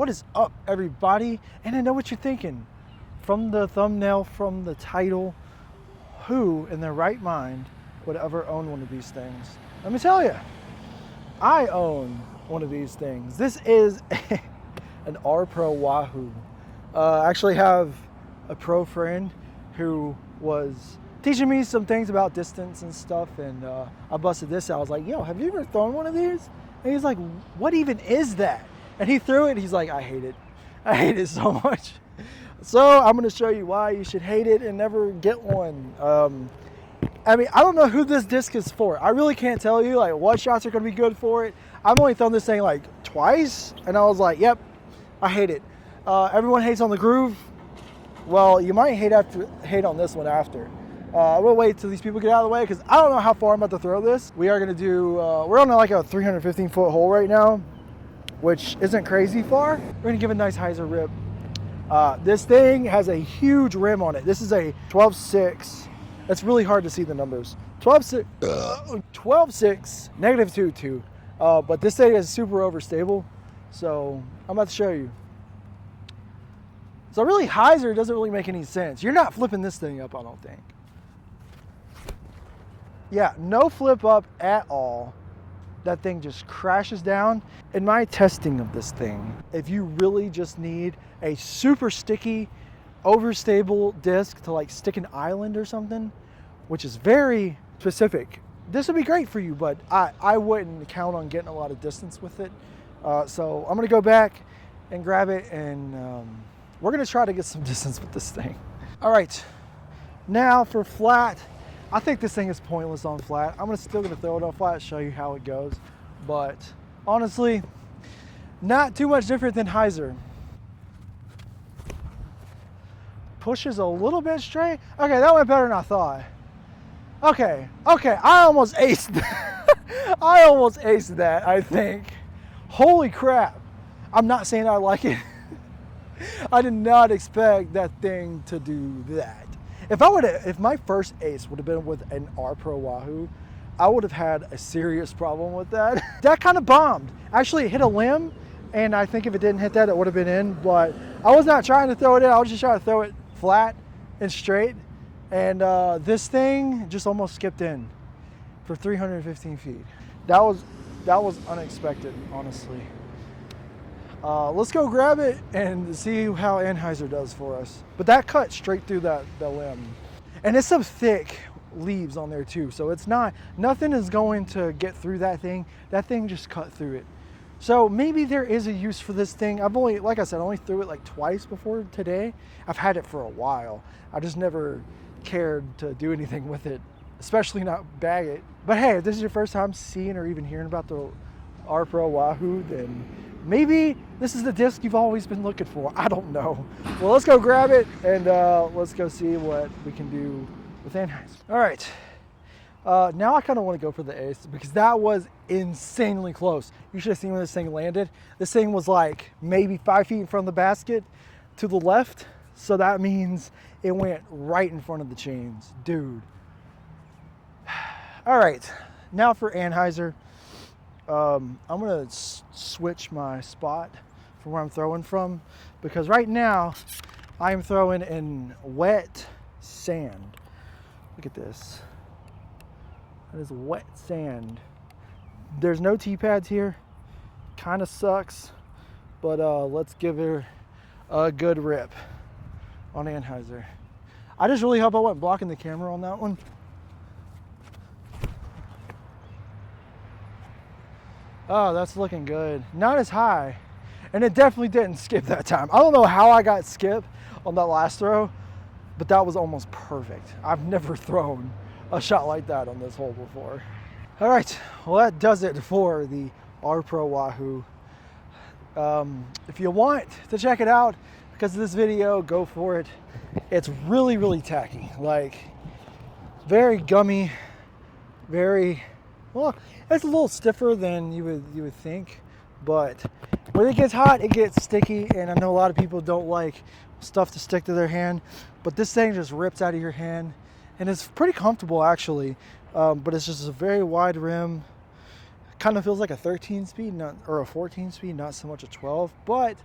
What is up, everybody? And I know what you're thinking. From the thumbnail, from the title, who in their right mind would ever own one of these things? Let me tell you, I own one of these things. This is an R-Pro Wahoo. I actually have a pro friend who was teaching me some things about distance and stuff, and I busted this out. I was like, yo, have you ever thrown one of these? And he's like, what even is that? And he threw it, he's like, I hate it. I hate it so much. So I'm gonna show you why you should hate it and never get one. I mean, I don't know who this disc is for. I really can't tell you like what shots are gonna be good for it. I've only thrown this thing like twice, and I was like, yep, I hate it. Everyone hates on the groove. Well, you might hate on this one after. We'll wait till these people get out of the way because I don't know how far I'm about to throw this. We are gonna do, we're on like a 315-foot hole right now, which isn't crazy far. We're gonna give a nice Anhyzer rip. This thing has a huge rim on it. This is a 12.6. It's really hard to see the numbers. 12.6, -2.2. But this thing is super overstable. So I'm about to show you. So really, Anhyzer doesn't really make any sense. You're not flipping this thing up, I don't think. Yeah, no flip up at all. That thing just crashes down. In my testing of this thing, if you really just need a super sticky, overstable disc to like stick an island or something, which is very specific, this would be great for you, but I wouldn't count on getting a lot of distance with it. So I'm gonna go back and grab it, and we're gonna try to get some distance with this thing. All right, now for flat. I think this thing is pointless on flat. I'm still gonna throw it on flat, show you how it goes. But honestly, not too much different than Anhyzer. Pushes a little bit straight. Okay, that went better than I thought. Okay, I almost aced that. I almost aced that, I think. Holy crap. I'm not saying I like it. I did not expect that thing to do that. If my first ace would have been with an R-Pro Wahoo, I would have had a serious problem with that. That kind of bombed. Actually, it hit a limb, and I think if it didn't hit that, it would have been in, but I was not trying to throw it in. I was just trying to throw it flat and straight, and this thing just almost skipped in for 315 feet. That was unexpected, honestly. Let's go grab it and see how Anhyzer does for us. But that cut straight through the limb. And it's some thick leaves on there too. So it's nothing is going to get through that thing. That thing just cut through it. So maybe there is a use for this thing. Like I said, I only threw it like twice before today. I've had it for a while. I just never cared to do anything with it, especially not bag it. But hey, if this is your first time seeing or even hearing about the R-Pro Wahoo, then maybe this is the disc you've always been looking for. I don't know. Well, let's go grab it, and let's go see what we can do with Anhyzer. All right. Now I kind of want to go for the ace because that was insanely close. You should have seen when this thing landed. This thing was like maybe 5 feet in front of the basket to the left. So that means it went right in front of the chains. Dude. All right. Now for Anhyzer. I'm gonna switch my spot from where I'm throwing from, because right now I'm throwing in wet sand. Look at this. That is wet sand. There's no T-pads here. Kind of sucks, but let's give her a good rip on Anhyzer. I just really hope I wasn't blocking the camera on that one. Oh, that's looking good. Not as high. And it definitely didn't skip that time. I don't know how I got skipped on that last throw, but that was almost perfect. I've never thrown a shot like that on this hole before. All right, well that does it for the R-Pro Wahoo. If you want to check it out because of this video, go for it. It's really, really tacky. Like, very gummy, very... Well, it's a little stiffer than you would think, but when it gets hot, it gets sticky, and I know a lot of people don't like stuff to stick to their hand, but this thing just rips out of your hand, and it's pretty comfortable actually, but it's just a very wide rim. Kind of feels like a 13 speed, or a 14 speed, not so much a 12, but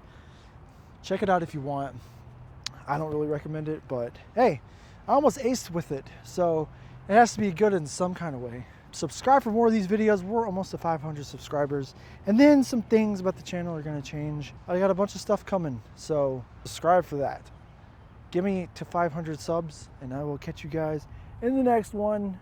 Check it out if you want. I don't really recommend it, but hey, I almost aced with it, so it has to be good in some kind of way. Subscribe for more of these videos. We're almost to 500 subscribers, and then some things about the channel are going to change. I got a bunch of stuff coming, so subscribe for that. Give me to 500 subs, and I will catch you guys in the next one.